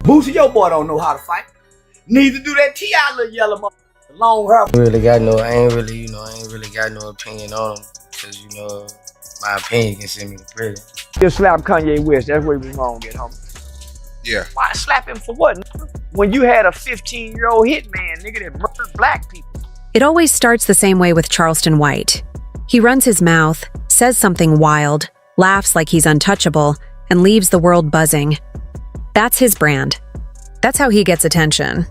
Boosie, your boy don't know how to fight. Neither do that T.I. little yellow motherfucker. Long hair. I ain't really got no opinion on him. Cause my opinion can send me to prison. You slap Kanye West, that's where he was wrong at, homie. Yeah. Why slap him for what? When you had a 15-year-old hitman, nigga, that murdered black people. It always starts the same way with Charleston White. He runs his mouth, says something wild, laughs like he's untouchable, and leaves the world buzzing. That's his brand. That's how he gets attention.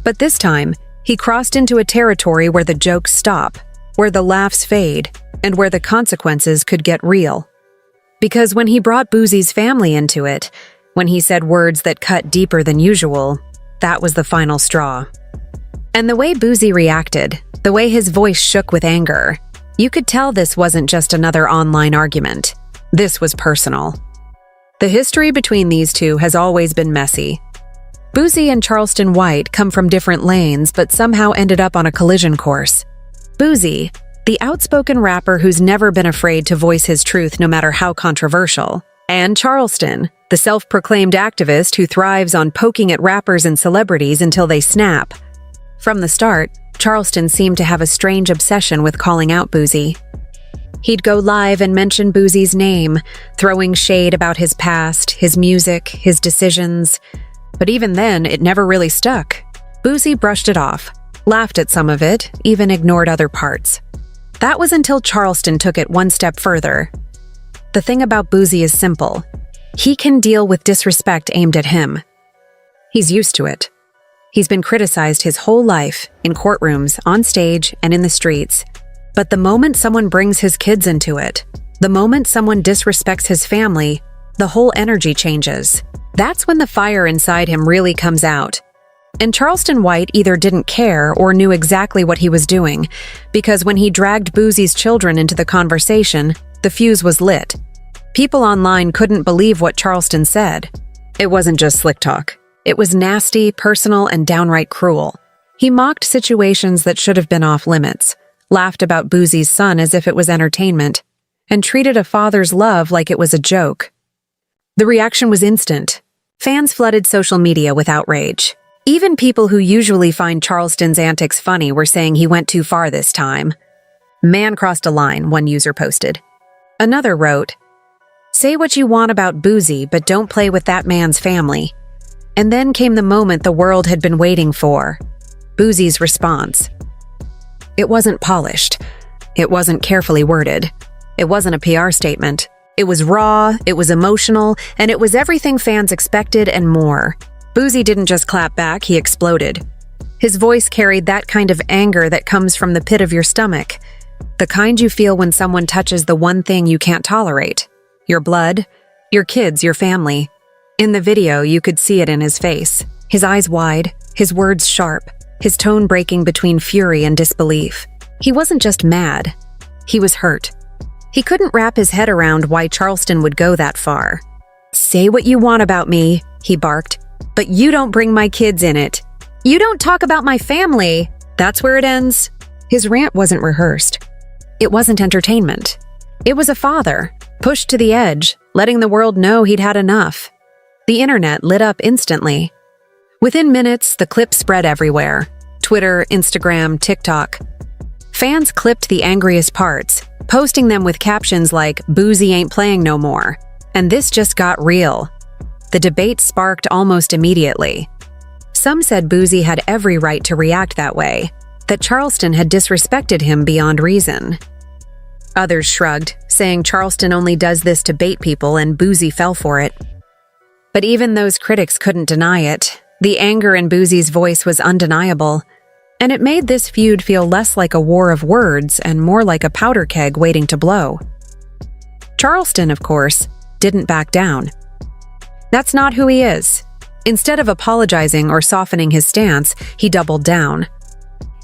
But this time, he crossed into a territory where the jokes stop, where the laughs fade, and where the consequences could get real. Because when he brought Boosie's family into it, when he said words that cut deeper than usual, that was the final straw. And the way Boosie reacted, the way his voice shook with anger, you could tell this wasn't just another online argument. This was personal. The history between these two has always been messy. Boosie and Charleston White come from different lanes but somehow ended up on a collision course. Boosie, the outspoken rapper who's never been afraid to voice his truth no matter how controversial, and Charleston, the self-proclaimed activist who thrives on poking at rappers and celebrities until they snap. From the start, Charleston seemed to have a strange obsession with calling out Boosie. He'd go live and mention Boosie's name, throwing shade about his past, his music, his decisions. But even then, it never really stuck. Boosie brushed it off, laughed at some of it, even ignored other parts. That was until Charleston took it one step further. The thing about Boosie is simple. He can deal with disrespect aimed at him. He's used to it. He's been criticized his whole life, in courtrooms, on stage, and in the streets. But the moment someone brings his kids into it, the moment someone disrespects his family, the whole energy changes. That's when the fire inside him really comes out. And Charleston White either didn't care or knew exactly what he was doing, because when he dragged Boosie's children into the conversation, the fuse was lit. People online couldn't believe what Charleston said. It wasn't just slick talk. It was nasty, personal, and downright cruel. He mocked situations that should have been off limits, laughed about Boosie's son as if it was entertainment, and treated a father's love like it was a joke. The reaction was instant. Fans flooded social media with outrage. Even people who usually find Charleston's antics funny were saying he went too far this time. "Man crossed a line," one user posted. Another wrote, "Say what you want about Boosie, but don't play with that man's family." And then came the moment the world had been waiting for. Boosie's response. It wasn't polished. It wasn't carefully worded. It wasn't a PR statement. It was raw, it was emotional, and it was everything fans expected and more. Boosie didn't just clap back, he exploded. His voice carried that kind of anger that comes from the pit of your stomach. The kind you feel when someone touches the one thing you can't tolerate. Your blood, your kids, your family. In the video, you could see it in his face. His eyes wide, his words sharp, his tone breaking between fury and disbelief. He wasn't just mad. He was hurt. He couldn't wrap his head around why Charleston would go that far. "Say what you want about me," he barked, "but you don't bring my kids in it. You don't talk about my family." That's where it ends. His rant wasn't rehearsed. It wasn't entertainment. It was a father, pushed to the edge, letting the world know he'd had enough. The internet lit up instantly. Within minutes, the clip spread everywhere. Twitter, Instagram, TikTok. Fans clipped the angriest parts, posting them with captions like, "Boosie ain't playing no more," and "This just got real." The debate sparked almost immediately. Some said Boosie had every right to react that way, that Charleston had disrespected him beyond reason. Others shrugged, saying Charleston only does this to bait people and Boosie fell for it. But even those critics couldn't deny it. The anger in Boosie's voice was undeniable, and it made this feud feel less like a war of words and more like a powder keg waiting to blow. Charleston, of course, didn't back down. That's not who he is. Instead of apologizing or softening his stance, he doubled down.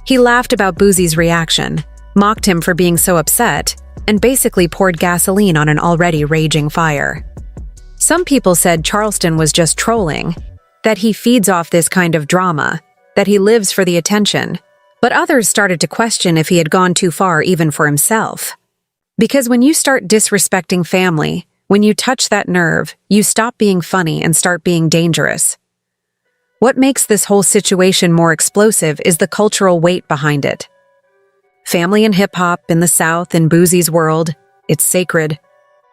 He laughed about Boosie's reaction, mocked him for being so upset, and basically poured gasoline on an already raging fire. Some people said Charleston was just trolling, that he feeds off this kind of drama, that he lives for the attention. But others started to question if he had gone too far even for himself. Because when you start disrespecting family, when you touch that nerve, you stop being funny and start being dangerous. What makes this whole situation more explosive is the cultural weight behind it. Family and hip-hop in the South, in Boosie's world, it's sacred.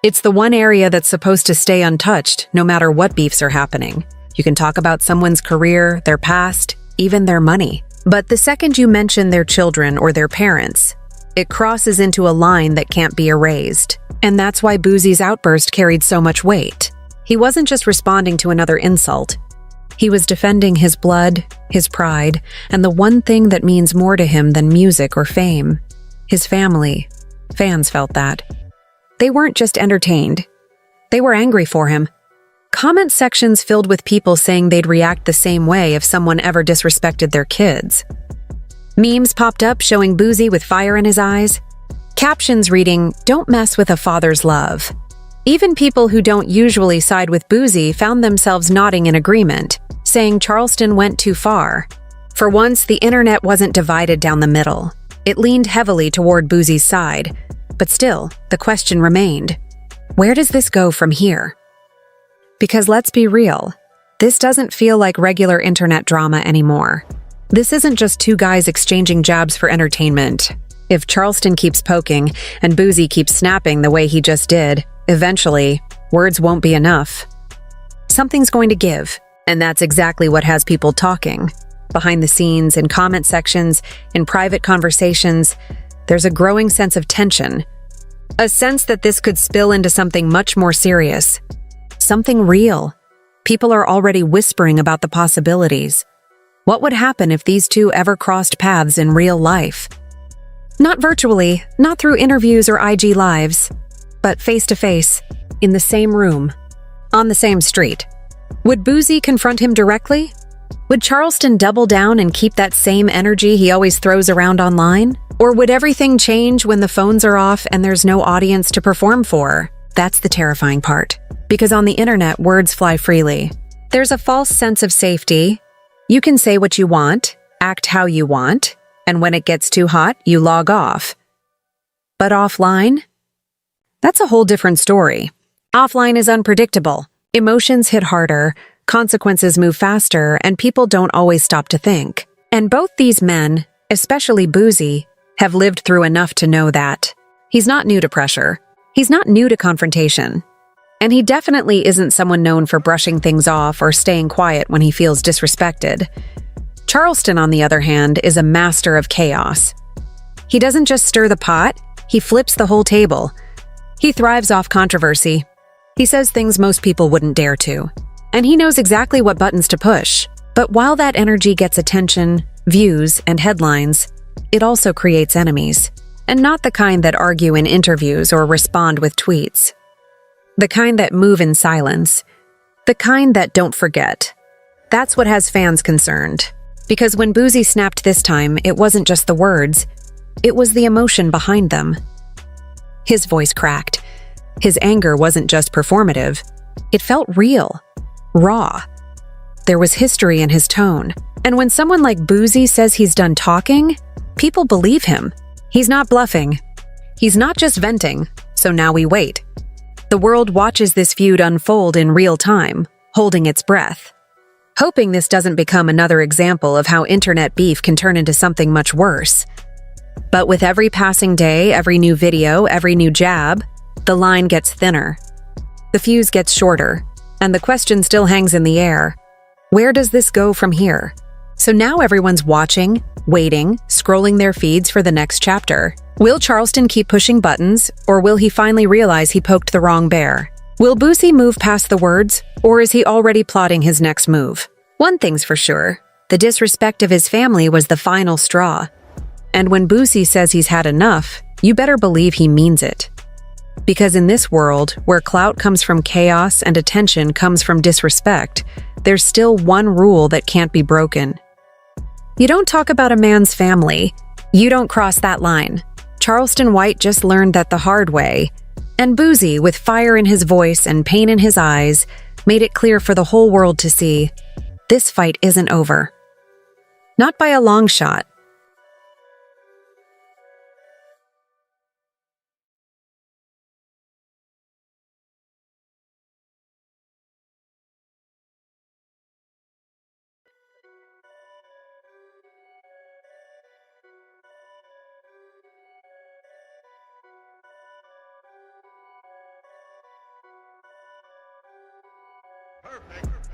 It's the one area that's supposed to stay untouched, no matter what beefs are happening. You can talk about someone's career, their past, even their money. But the second you mention their children or their parents, it crosses into a line that can't be erased. And that's why Boosie's outburst carried so much weight. He wasn't just responding to another insult. He was defending his blood, his pride, and the one thing that means more to him than music or fame. His family. Fans felt that. They weren't just entertained. They were angry for him. Comment sections filled with people saying they'd react the same way if someone ever disrespected their kids. Memes popped up showing Boosie with fire in his eyes. Captions reading, "Don't mess with a father's love." Even people who don't usually side with Boosie found themselves nodding in agreement, saying Charleston went too far. For once, the internet wasn't divided down the middle. It leaned heavily toward Boosie's side. But still, the question remained, where does this go from here? Because let's be real, this doesn't feel like regular internet drama anymore. This isn't just two guys exchanging jabs for entertainment. If Charleston keeps poking and Boosie keeps snapping the way he just did, eventually, words won't be enough. Something's going to give, and that's exactly what has people talking. Behind the scenes, in comment sections, in private conversations, there's a growing sense of tension. A sense that this could spill into something much more serious. Something real. People are already whispering about the possibilities. What would happen if these two ever crossed paths in real life? Not virtually, not through interviews or IG lives, but face-to-face, in the same room, on the same street. Would Boosie confront him directly? Would Charleston double down and keep that same energy he always throws around online? Or would everything change when the phones are off and there's no audience to perform for? That's the terrifying part. Because on the internet, words fly freely. There's a false sense of safety. You can say what you want, act how you want, and when it gets too hot, you log off. But offline? That's a whole different story. Offline is unpredictable. Emotions hit harder, consequences move faster, and people don't always stop to think. And both these men, especially Boosie, have lived through enough to know that. He's not new to pressure. He's not new to confrontation. And he definitely isn't someone known for brushing things off or staying quiet when he feels disrespected. Charleston, on the other hand, is a master of chaos. He doesn't just stir the pot, he flips the whole table. He thrives off controversy. He says things most people wouldn't dare to. And he knows exactly what buttons to push. But while that energy gets attention, views, and headlines, it also creates enemies. And not the kind that argue in interviews or respond with tweets. The kind that move in silence. The kind that don't forget. That's what has fans concerned. Because when Boosie snapped this time, it wasn't just the words. It was the emotion behind them. His voice cracked. His anger wasn't just performative. It felt real. Raw. There was history in his tone. And when someone like Boosie says he's done talking, people believe him. He's not bluffing. He's not just venting, so now we wait. The world watches this feud unfold in real time, holding its breath, hoping this doesn't become another example of how internet beef can turn into something much worse. But with every passing day, every new video, every new jab, the line gets thinner. The fuse gets shorter, and the question still hangs in the air. Where does this go from here? So now everyone's watching, waiting, scrolling their feeds for the next chapter. Will Charleston keep pushing buttons, or will he finally realize he poked the wrong bear? Will Boosie move past the words, or is he already plotting his next move? One thing's for sure, the disrespect of his family was the final straw. And when Boosie says he's had enough, you better believe he means it. Because in this world, where clout comes from chaos and attention comes from disrespect, there's still one rule that can't be broken. You don't talk about a man's family. You don't cross that line. Charleston White just learned that the hard way. And Boosie, with fire in his voice and pain in his eyes, made it clear for the whole world to see. This fight isn't over. Not by a long shot. Perfect.